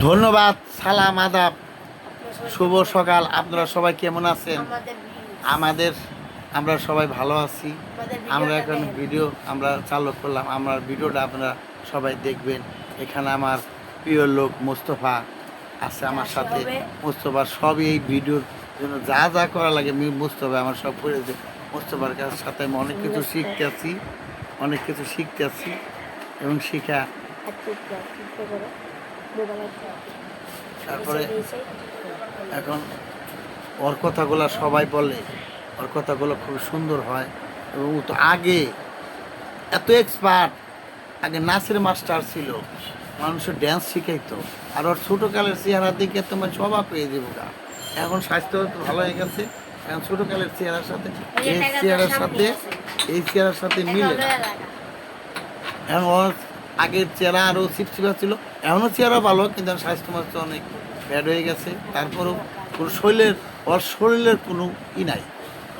ধন্যবাদ, সালাম, আদাব, শুভ সকাল। আপনারা সবাই কেমন আছেন? আমাদের আমরা সবাই ভালো আছি। আমরা এখন ভিডিও চালু করলাম। আমার ভিডিওটা আপনারা সবাই দেখবেন। এখানে আমার প্রিয় লোক মোস্তফা আছে আমার সাথে। মোস্তফা সবই এই ভিডিওর জন্য যা যা করা লাগে মোস্তফা আমার সব করে দেয়। মোস্তফার কাছে সাথে আমি অনেক কিছু শিখতেছি এবং শিখা তারপরে এখন ওর কথাগুলো সবাই বলে, ওর কথাগুলো খুব সুন্দর হয় এবং ও তো আগে এত এক্সপার্ট। আগে নাচের মাস্টার ছিল, মানুষের ড্যান্স শিখাইতো। আর ওর ছোটোকালের চেহারা দিকে তোমার স্বভাব পেয়ে যাবো গা। এখন স্বাস্থ্য তো ভালো হয়ে গেছে। এখন ছোটোকালের চেহারার সাথে এই চেহারার সাথে মিলে না। এখন ওর আগের চেহারা আরও চিপচিপা ছিল, এখনও চেহারা ভালো, কিন্তু স্বাস্থ্য মাস্টার অনেক ব্যাড হয়ে গেছে। তারপরেও কোনো শরীরের কোনো নাই।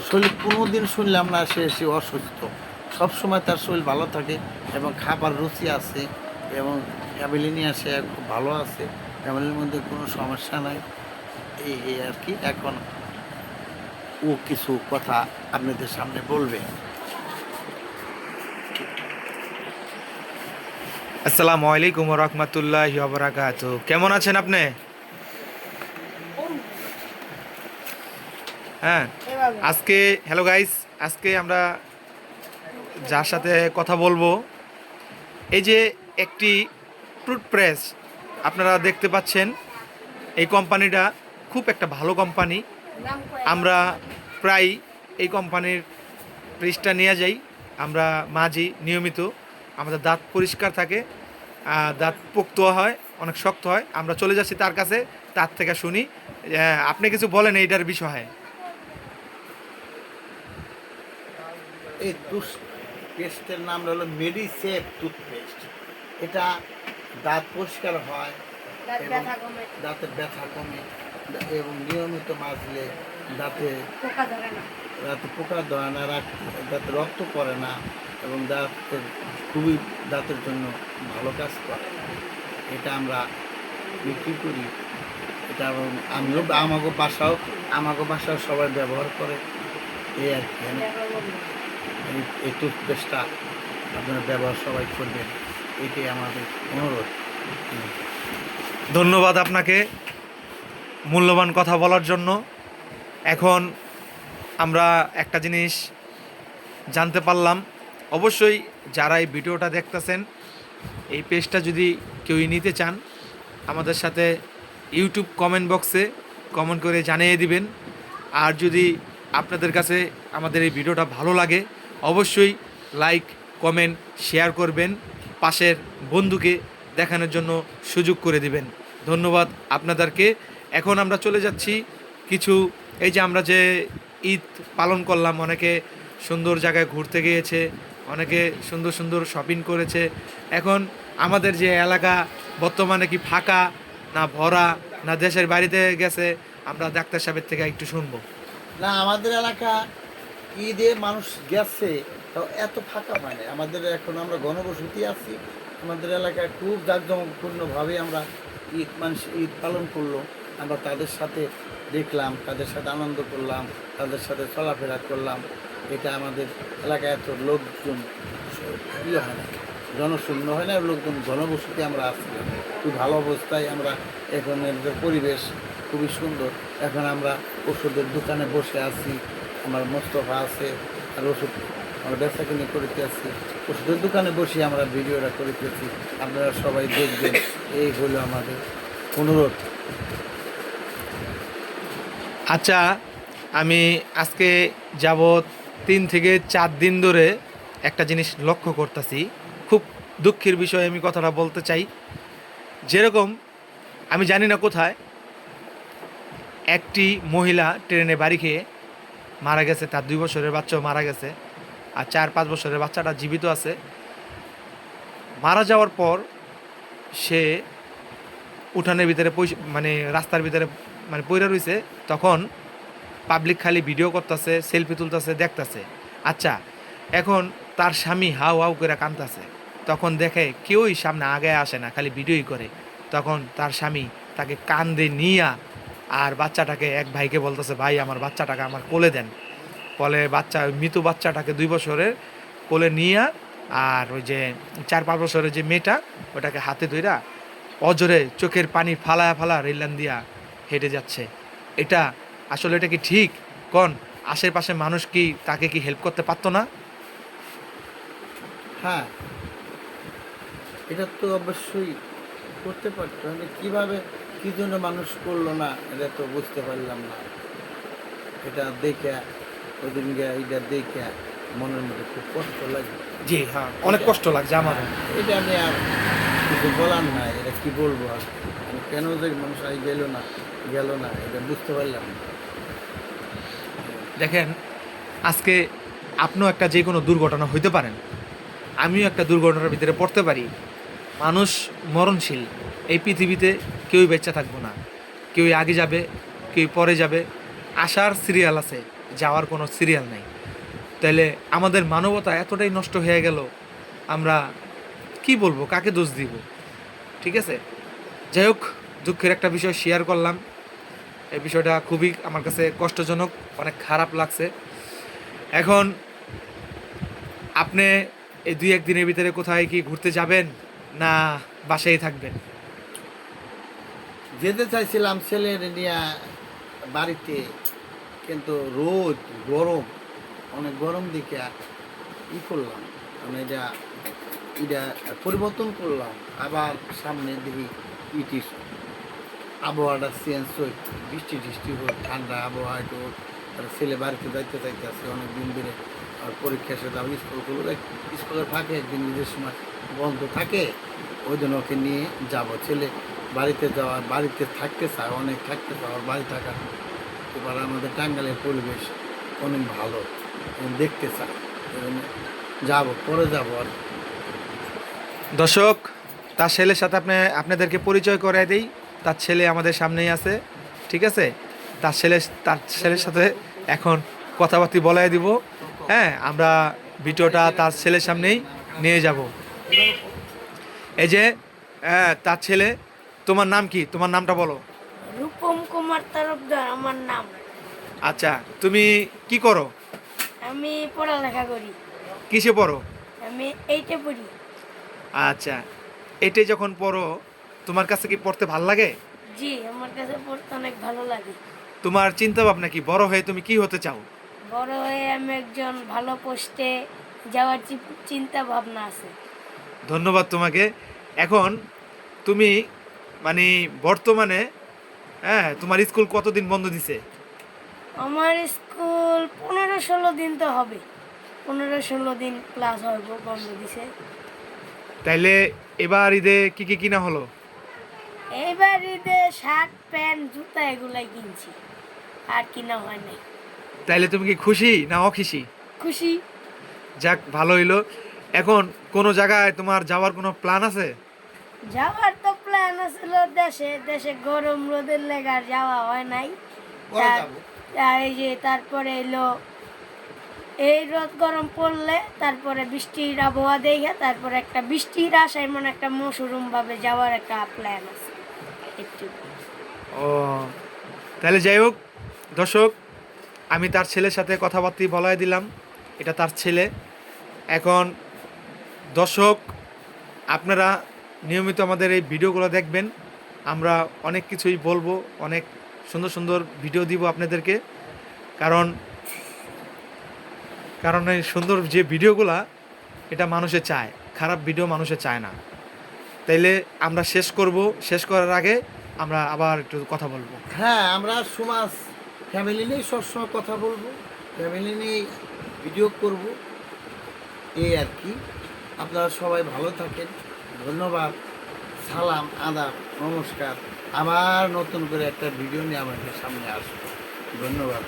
শরীর কোনো দিন শুনলাম না সে অসুস্থ। সবসময় তার শরীর ভালো থাকে এবং খাবার রুচি আছে এবং ফ্যামিলি নিয়ে আসে খুব ভালো আছে। ফ্যামিলির মধ্যে কোনো সমস্যা নাই। এই আর কি। এখন ও কিছু কথা আপনাদের সামনে বলবে। আসসালামু আলাইকুম রহমতুল্লাহি ওয়া বারাকাতুহু। কেমন আছেন আপনি? হ্যাঁ, আজকে হ্যালো গাইস, আজকে আমরা যার সাথে কথা বলবো, এই যে একটি টুথপ্রেস আপনারা দেখতে পাচ্ছেন, এই কোম্পানিটা খুব একটা ভালো কোম্পানি। আমরা প্রায় এই কোম্পানির ফ্রিজটা নিয়ে যাই। আমরা মাজি নিয়মিত, আমাদের দাঁত পরিষ্কার থাকে, দাঁত পোক্ত হয়, অনেক শক্ত হয়। আমরা চলে যাচ্ছি তার কাছে, তার থেকে শুনি। আপনি কিছু বলেন এইটার বিষয়ে। এই টুথপেস্টের নাম হলো মেডিসেভ টুথপেস্ট। এটা দাঁত পরিষ্কার হয় এবং দাঁতের ব্যথা কমে এবং নিয়মিত মাজলে দাঁতে পোকা ধরে না, দাঁতে রক্ত পড়ে না এবং দাঁতের জন্য ভালো কাজ করে। এটা আমরা বিক্রি করি। এটা আমাকে বাসাও সবাই ব্যবহার করে। এই আর কি। এই টুথপেস্টটা আপনারা ব্যবহার সবাই করবেন, এটাই আমাদের অনুরোধ। ধন্যবাদ আপনাকে মূল্যবান কথা বলার জন্য। এখন আমরা একটা জিনিস জানতে পারলাম, অবশ্যই যারা এই ভিডিওটা দেখতেছেন, এই পেজটা যদি কেউ নিতে চান, আমাদের সাথে ইউটিউব কমেন্ট বক্সে কমেন্ট করে জানিয়ে দিবেন। আর যদি আপনাদের কাছে আমাদের এই ভিডিওটা ভালো লাগে, অবশ্যই লাইক, কমেন্ট, শেয়ার করবেন, পাশের বন্ধুকে দেখানোর জন্য সুযোগ করে দিবেন। ধন্যবাদ আপনাদেরকে। এখন আমরা চলে যাচ্ছি কিছু, এই যে আমরা যে ঈদ পালন করলাম, অনেকে সুন্দর জায়গায় ঘুরতে গিয়েছে, অনেকে সুন্দর সুন্দর শপিং করেছে। এখন আমাদের যে এলাকা বর্তমানে কি ফাঁকা না ভরা না দেশের বাড়িতে গেছে, আমরা ডাক্তার সাহেবের থেকে একটু শুনবো। না, আমাদের এলাকা ঈদে মানুষ গেছে, তো এত ফাঁকা হয় না। আমাদের এখন আমরা ঘনবসতি আছি। আমাদের এলাকায় খুব জাঁকজমকপূর্ণভাবে আমরা ঈদ পালন করলো। আমরা তাদের সাথে দেখলাম, তাদের সাথে আনন্দ করলাম, তাদের সাথে চলাফেরা করলাম। এটা আমাদের এলাকায় এত লোকজন হয় না, জনশূন্য হয় না, লোকজন ঘনবসতি আমরা আসছিলাম খুব ভালো অবস্থায়। আমরা এখন পরিবেশ খুবই সুন্দর। এখন আমরা ওষুধের দোকানে বসে আছি, আমার মোস্তফা আছে, আর ওষুধ আমরা ব্যবসা কিনে করতে আছি। ওষুধের দোকানে বসে আমরা ভিডিওটা করতেছি, আপনারা সবাই দেখবেন। এই হলো আমাদের অনুরোধ। আচ্ছা, আমি আজকে যাবৎ 3 থেকে 4 দিন ধরে একটা জিনিস লক্ষ্য করতেছি। খুব দুঃখের বিষয়ে আমি কথাটা বলতে চাই। যেরকম আমি জানি না কোথায় একটি মহিলা ট্রেনে বাড়ি খেয়ে মারা গেছে, তার 2 বছরের বাচ্চাও মারা গেছে, আর 4-5 বছরের বাচ্চাটা জীবিত আছে। মারা যাওয়ার পর সে উঠানের ভিতরে মানে রাস্তার ভিতরে মানে পইরা রয়েছে। তখন পাবলিক খালি ভিডিও করতেছে, সেলফি তুলতেছে, দেখতেছে। আচ্ছা, এখন তার স্বামী হাউ হাউ করে কাঁদতেছে। তখন দেখে কেউই সামনে আগে আসে না, খালি ভিডিওই করে। তখন তার স্বামী তাকে কান্দে নিয়া আর বাচ্চাটাকে এক ভাইকে বলতেছে, ভাই আমার বাচ্চাটাকে আমার কোলে দেন। কোলে বাচ্চা, মৃত বাচ্চাটাকে 2 বছরের কোলে নিয়া আর ওই যে 4-5 বছরের যে মেয়েটা ওটাকে হাতে ধইরা অজরে চোখের পানি ফালায়া ফালা রেললান দিয়া হেঁটে যাচ্ছে। এটা আসলে এটা কি ঠিক? কোন আশেপাশে মানুষ কি তাকে কি হেল্প করতে পারতো না? হ্যাঁ, এটা তো অবশ্যই করতে পারতো, মানে কীভাবে কী জন্য মানুষ করলো না এটা তো বুঝতে পারলাম না। এটা দেখে ওদিন গিয়ে এটা দেখে মনের মধ্যে খুব কষ্ট লাগে। জি হ্যাঁ, অনেক কষ্ট লাগছে আমার। এটা আমি আর কিছু বলার নাই, এটা কি বলবো আর, মানে কেন যে মানুষ আই গেল না এটা বুঝতে পারলাম না। দেখেন, আজকে আপনিও একটা যে কোনো দুর্ঘটনা হইতে পারেন, আমিও একটা দুর্ঘটনার ভিতরে পড়তে পারি। মানুষ মরণশীল, এই পৃথিবীতে কেউই বেঁচে থাকবো না, কেউই আগে যাবে, কেউ পরে যাবে। আসার সিরিয়াল আছে, যাওয়ার কোনো সিরিয়াল নাই। তাইলে আমাদের মানবতা এতটাই নষ্ট হয়ে গেল, আমরা কি বলবো, কাকে দোষ দিব? ঠিক আছে, যাই হোক, দুঃখের একটা বিষয় শেয়ার করলাম। এই বিষয়টা খুবই আমার কাছে কষ্টজনক, অনেক খারাপ লাগছে। এখন আপনি এই 2-1 দিনের ভিতরে কোথায় কি ঘুরতে যাবেন না বাসায় থাকবেন? যেতে চাইছিলাম ছেলের নিয়ে বাড়িতে, কিন্তু রোদ গরম, অনেক গরম দিকে করলাম, আমি এটা পরিবর্তন করলাম। আবার সামনে দেখি ইটিস আবহাওয়াটা চেঞ্জ হই, বৃষ্টি টিষ্টি হোক, ঠান্ডা আবহাওয়া একটু হোক। আর ছেলে বাড়িতে যাইতে আসছে অনেক দিন ধরে, আর পরীক্ষা শেষ, আবার স্কুলের ফাঁকে একদিন নিজের সময় বন্ধ থাকে, ওই জন্য ওকে নিয়ে যাব। ছেলে বাড়িতে থাকতে চায়, অনেক থাকতে চায়, ওর বাড়ি থাকা। এবার আমাদের টাঙ্গাইলের পরিবেশ অনেক ভালো, দেখতে চায়, যাবো, পরে যাবো আর। দর্শক, তার ছেলের সাথে আপনাদেরকে পরিচয় করাই দিই। তার ছেলে আমাদের সামনেই আছে, ঠিক আছে? তার ছেলের সাথে এখন কথাবার্তা বলাই দিব। হ্যাঁ, আমরা ভিডিওটা তার ছেলের সামনেই নিয়ে যাব। এই যে তার ছেলে, তোমার নাম কি? তোমার নামটা বলো। রূপম কুমার তালুকদার আমার নাম। আচ্ছা, তুমি কি করো? আমি পড়ালেখা করি। কিসে পড়ো? আমি 8-এ পড়ি। আচ্ছা, এটাই যখন পড়ো, তোমার কাছে কি পড়তে ভালো লাগে? জি, আমার কাছে পড়তে অনেক ভালো লাগে। তোমার চিন্তা ভাবনা কি, বড় হয়ে তুমি কি হতে চাও? বড় হয়ে আমি একজন ভালো পোস্টে যাওয়ার চিন্তা ভাবনা আছে। ধন্যবাদ তোমাকে। এখন তুমি মানে বর্তমানে, হ্যাঁ, তোমার স্কুল কতদিন বন্ধ দিছে? আমার স্কুল 15-16 দিন তো হবে। 15-16 দিন ক্লাস হইব, বন্ধ দিছে। তাইলে এবার ঈদে কি কি কিনা হলো? এইবার ঈদে শার্ট প্যান্ট জুতা এগুলাই কিনছি, আর কিনা হয় নাই। তাইলে তুমি কি খুশি না অখুশি? খুশি। যাক, ভালো হইলো। এখন কোনো জায়গায় তোমার যাওয়ার কোনো প্ল্যান আছে? যাওয়ার তো প্ল্যান আছিল দেশে গরম রোদের লেগে আর যাওয়া হয় নাই। পরে তার- যাবো। আর এই যে তারপরে এলো এই রোদ গরম পড়লে, তারপরে বৃষ্টির আবহাওয়া দেখে, তারপরে একটা বৃষ্টির আশায় মানে একটা মৌসুম ভাবে যাওয়ার একটা প্ল্যান আছে একটু। ও, তাহলে যাই হোক দর্শক, আমি তার ছেলের সাথে কথাবার্তা বলাই দিলাম। এটা তার ছেলে। এখন দর্শক, আপনারা নিয়মিত আমাদের এই ভিডিওগুলো দেখবেন। আমরা অনেক কিছুই বলবো, অনেক সুন্দর সুন্দর ভিডিও দিব আপনাদেরকে। কারণ এই সুন্দর যে ভিডিওগুলা, এটা মানুষে চায়, খারাপ ভিডিও মানুষে চায় না। তাইলে আমরা শেষ করার আগে আমরা আবার একটু কথা বলবো। হ্যাঁ, আমরা সমাজ ফ্যামিলি নিয়েই সবসময় কথা বলবো, ফ্যামিলি নিয়েই ভিডিও করব, এই আর কি। আপনারা সবাই ভালো থাকেন। ধন্যবাদ, সালাম, আদাব, নমস্কার। আবার নতুন করে একটা ভিডিও নিয়ে আমাদের সামনে আসবো। ধন্যবাদ।